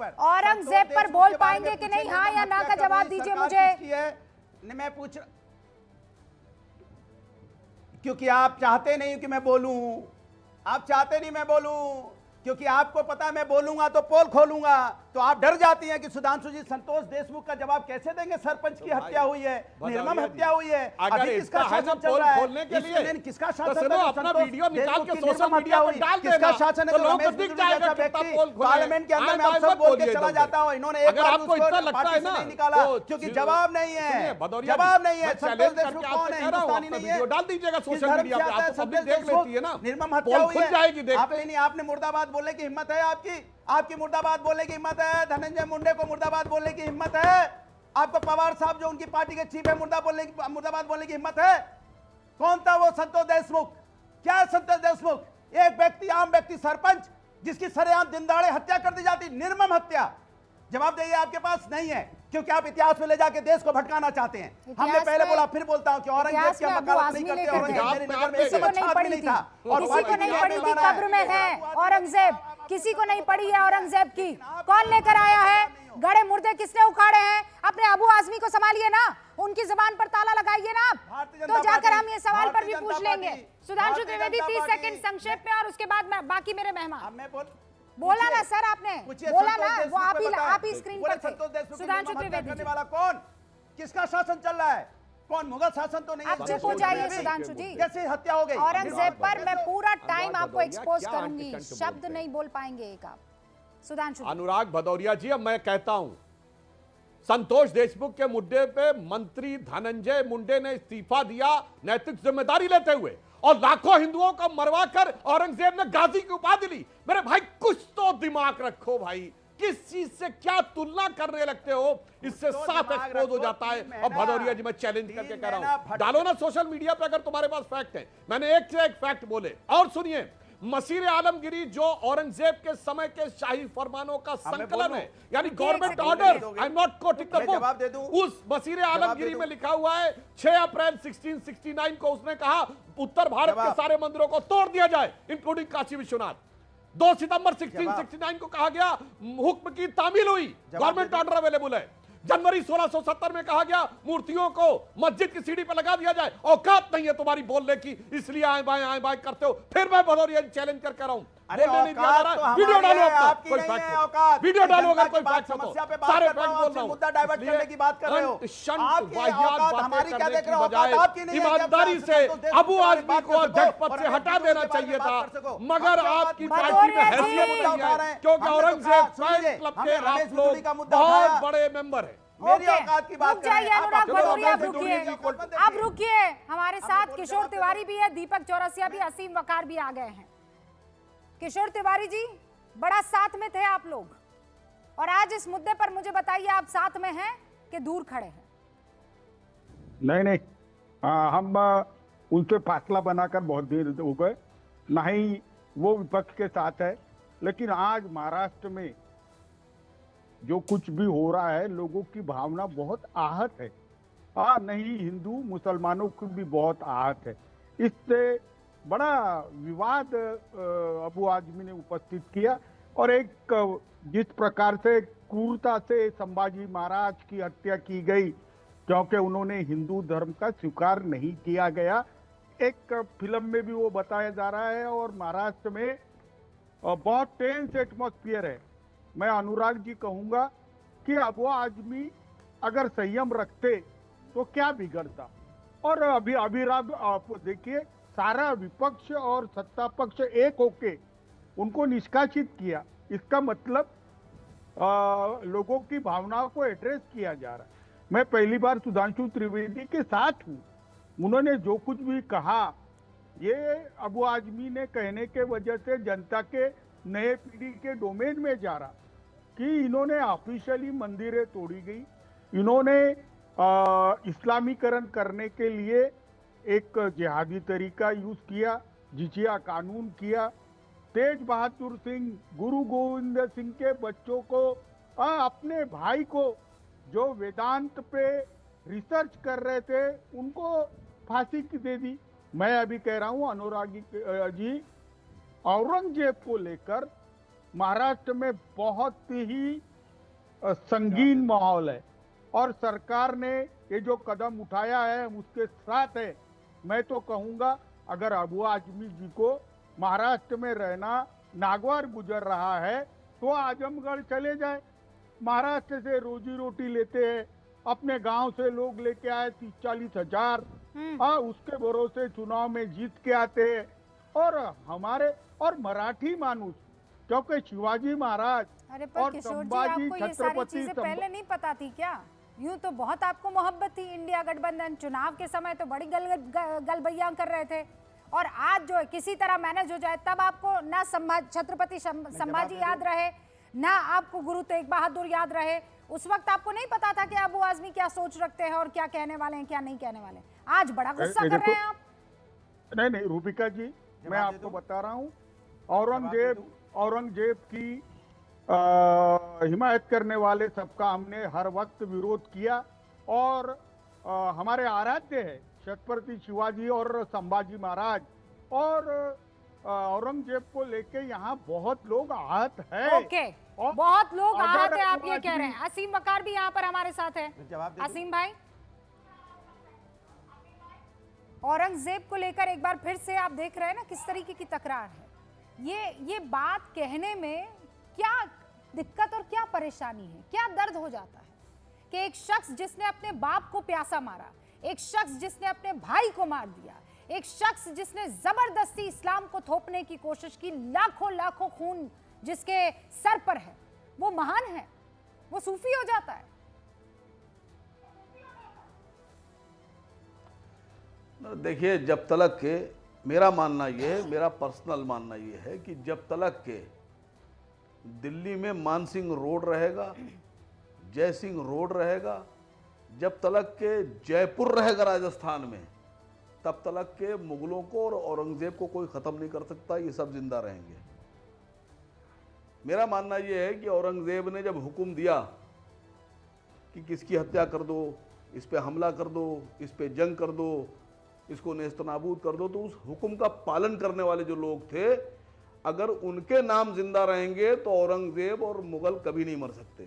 औरंगजेब पर बोल पाएंगे कि नहीं? हाँ या ना का जवाब दीजिए मुझे। मैं पूछ, क्योंकि आप चाहते नहीं कि मैं बोलूं, आप चाहते नहीं मैं बोलूं, क्योंकि आपको पता है मैं बोलूंगा तो पोल खोलूंगा, तो आप डर जाती हैं कि सुधांशु जी संतोष देशमुख का जवाब कैसे देंगे? सरपंच की हत्या हुई है, निर्मम हत्या हुई है, अभी किसका शासन चल रहा है? किसका शासन? अपना वीडियो निकाल के सोशल मीडिया पर डाल देना, किसका शासन है? तो लोगों को दिख जाएगा व्यक्ति पार्लियामेंट के अंदर में आप सब बोल के चला जाता हूं, इन्होंने एक बार आपको इतना लगता है ना निकाला, क्योंकि जवाब नहीं है, जवाब नहीं है। संतोष देशमुख कौन है? हिंदुस्तानी नहीं है, डाल दीजिएगा सोशल मीडिया पे, आपको पब्लिक देख लेती है ना, निर्मम हत्या हुई है। आपने आपने मुर्दाबाद बोलने की हिम्मत है? आपकी मुर्दाबाद बोलने की हिम्मत है? धनंजय मुंडे को मुर्दाबाद बोलने की हिम्मत है? आपको पवार साहब जो उनकी पार्टी के चीफ है मुर्दाबाद बोलने की हिम्मत है? कौन था वो संतोष देशमुख? क्या है संतोष देशमुख? एक व्यक्ति, आम व्यक्ति, सरपंच, जिसकी सरेआम दिनदाड़े हत्या कर दी जाती, निर्मम हत्या। जवाब देइए, आपके पास नहीं है, क्योंकि आप इतिहास में ले जाके देश को भटकाना चाहते हैं। हमने पहले बोला, फिर बोलता हूं कि औरंगजेब की वकालत नहीं करते। औरंगजेब मेरे नगर में किसी को नहीं पड़ी थी, किसी को नहीं पड़ी थी, कब्र में है औरंगजेब, किसी को नहीं पड़ी है औरंगजेब की। कौन लेकर आया है? गड़े मुर्दे किसने उखाड़े हैं? अपने अबू आजमी को संभालिए ना, उनकी जुबान पर ताला लगाइए ना आप, तो जाकर हम ये सवाल पर भी पूछ लेंगे। सुधांशु त्रिवेदी 30 सेकंड संक्षेप में, और उसके बाद बाकी मेरे मेहमान। बोला ना सर, आपने बोला ना, वो आप ही स्क्रीन पर थे। सुधांशु त्रिवेदी करने वाला कौन? किसका शासन चल रहा है? कौन? मुगल शासन तो नहीं है। आप चुप हो जाइए सुधांशु जी। कैसे हत्या हो गई औरंगजेब पर मैं पूरा टाइम आपको एक्सपोज करूंगी, शब्द नहीं बोल पाएंगे एक आप। सुधांशु अनुराग भदौरिया जी, अब मैं कहता हूं, संतोष देशमुख के मुद्दे पे मंत्री धनंजय मुंडे ने इस्तीफा दिया नैतिक जिम्मेदारी लेते हुए, और लाखों हिंदुओं को मरवाकर औरंगजेब ने गाजी की उपाधि ली। मेरे भाई कुछ तो दिमाग रखो भाई, किस चीज से क्या तुलना करने लगते हो? इससे साफ एक्सपोज हो जाता है। और भदौरिया जी, मैं चैलेंज करके कह रहा हूं, डालो ना सोशल मीडिया पे अगर तुम्हारे पास फैक्ट है। मैंने एक से एक फैक्ट बोले। और सुनिए, मसीर आलमगिरी जो औरंगजेब के समय के शाही फरमानों का संकलन है, यानी government order, I am not coating the book, उस मसीर आलमगिरी में लिखा हुआ है 6 अप्रैल 1669 को उसने कहा उत्तर भारत के सारे मंदिरों को तोड़ दिया जाए, इंक्लूडिंग काशी विश्वनाथ। 2 सितंबर 1669 को कहा गया हुक्म की तामील हुई, गवर्नमेंट ऑर्डर अवेलेबल है। जनवरी 1670 में कहा गया मूर्तियों को मस्जिद की सीढ़ी पर लगा दिया जाए। औकात नहीं है तुम्हारी बोलने की, इसलिए आए बाएं करते हो। फिर मैं भदौरिया चैलेंज कर रहा हूं, वीडियो डालो, कोई फैक्ट, वीडियो डालो अगर कोई फैक्ट हो तो। सारे फैक्ट बोल रहा हूं, मुद्दा डाइवर्ट करने की बात कर रहे हो। ईमानदारी से अबू आजमी को अध्यक्ष पद से हटा देना चाहिए था, मगर आपकी पार्टी में हैसियत नहीं है, क्योंकि औरंगजेब फैन क्लब के आप लोग बहुत बड़े मेंबर है। मेरी औकात की बात रुकिए, अब रुकिए। हमारे साथ किशोर तिवारी भी है, दीपक चौरसिया भी, असीम वकार भी आ गए हैं। किशोर तिवारी जी, बड़ा साथ में थे आप लोग, और आज इस मुद्दे पर मुझे बताइए, आप साथ में हैं कि दूर खड़े हैं? नहीं, हम उनसे फासला बनाकर बहुत देर हो गए, ना ही वो विपक्ष के साथ है। लेकिन आज महाराष्ट्र में जो कुछ भी हो रहा है, लोगों की भावना बहुत आहत है। नहीं, हिंदू मुसलमानों की भी बहुत आहत है। इससे बड़ा विवाद अबू आजमी ने उपस्थित किया, और एक जिस प्रकार से क्रूरता से संभाजी महाराज की हत्या की गई, क्योंकि उन्होंने हिंदू धर्म का स्वीकार नहीं किया गया, एक फिल्म में भी वो बताया जा रहा है। और महाराष्ट्र में बहुत टेंस एटमॉस्फेयर है। मैं अनुराग जी कहूंगा कि अबू आजमी अगर संयम रखते तो क्या बिगड़ता। और अभी आप देखिए, सारा विपक्ष और सत्ता पक्ष एक होके उनको निष्कासित किया। इसका मतलब लोगों की भावनाओं को एड्रेस किया जा रहा है। मैं पहली बार सुधांशु त्रिवेदी के साथ हूँ। उन्होंने जो कुछ भी कहा, ये अबू आजमी ने कहने के वजह से जनता के नए पीढ़ी के डोमेन में जा रहा कि इन्होंने ऑफिशियली मंदिरें तोड़ी गई, इन्होंने इस्लामीकरण करने के लिए एक जिहादी तरीका यूज किया, जिजिया कानून किया। तेज बहादुर सिंह, गुरु गोविंद सिंह के बच्चों को, अपने भाई को जो वेदांत पे रिसर्च कर रहे थे, उनको फांसी की दे दी। मैं अभी कह रहा हूं अनुरागी जी, औरंगजेब को लेकर महाराष्ट्र में बहुत ही संगीन माहौल है और सरकार ने ये जो कदम उठाया है हम उसके साथ है। मैं तो कहूंगा अगर अबू आजमी जी को महाराष्ट्र में रहना नागवार गुजर रहा है तो आजमगढ़ चले जाए। महाराष्ट्र से रोजी रोटी लेते हैं, अपने गांव से लोग लेके आए 30-40 हजार, हाँ उसके भरोसे चुनाव में जीत के आते हैं। और हमारे और मराठी मानुस, क्योंकि शिवाजी महाराज अरे पर और किशोर जी, संभाजी आपको ये सारी छत्रपति चीजें पहले नहीं पता थी क्या? यूं तो बहुत आपको मोहब्बत थी इंडिया गठबंधन, चुनाव के समय तो बड़ी गलबैया कर रहे थे, और आज जो है किसी तरह मैनेज हो जाए, तब आपको ना छत्रपति संभाजी याद रहे, ना आपको गुरु तेग बहादुर याद रहे। उस वक्त आपको नहीं पता था कि अबू आजमी क्या सोच रखते हैं और क्या कहने वाले हैं, क्या नहीं कहने वाले। आज बड़ा गुस्सा कर रहे हैं आप। नहीं रूपिका जी, मैं आपको बता रहा हूँ, औरंगजेब की हिमायत करने वाले सबका हमने हर वक्त विरोध किया, और हमारे आराध्य है छत्रपति शिवाजी और संभाजी महाराज, और औरंगजेब को लेके यहाँ बहुत लोग आहत है। ओके, बहुत लोग आहत है आप ये कह रहे हैं। असीम वकार भी यहाँ पर हमारे साथ है। असीम भाई, औरंगजेब को लेकर एक बार फिर से आप देख रहे हैं ना किस तरीके की तकरार है। ये बात कहने में क्या दिक्कत और क्या परेशानी है, क्या दर्द हो जाता है कि एक शख्स जिसने अपने बाप को प्यासा मारा, एक शख्स जिसने अपने भाई को मार दिया, एक शख्स जिसने जबरदस्ती इस्लाम को थोपने की कोशिश की, लाखों खून जिसके सर पर है, वो महान है, वो सूफी हो जाता है। देखिए, जब तलक के मेरा मानना ये है, मेरा पर्सनल मानना ये है कि जब तलक के दिल्ली में मानसिंह रोड रहेगा, जयसिंह रोड रहेगा, जब तलक के जयपुर रहेगा राजस्थान में, तब तलक के मुगलों को और औरंगजेब को कोई ख़त्म नहीं कर सकता। ये सब जिंदा रहेंगे। मेरा मानना ये है कि औरंगजेब ने जब हुक्म दिया कि किसकी हत्या कर दो, इस पे हमला कर दो, इस पे जंग कर दो, इसको नेस्तनाबूद कर दो, तो उस हुक्म का पालन करने वाले जो लोग थे, अगर उनके नाम जिंदा रहेंगे तो औरंगजेब और मुगल कभी नहीं मर सकते।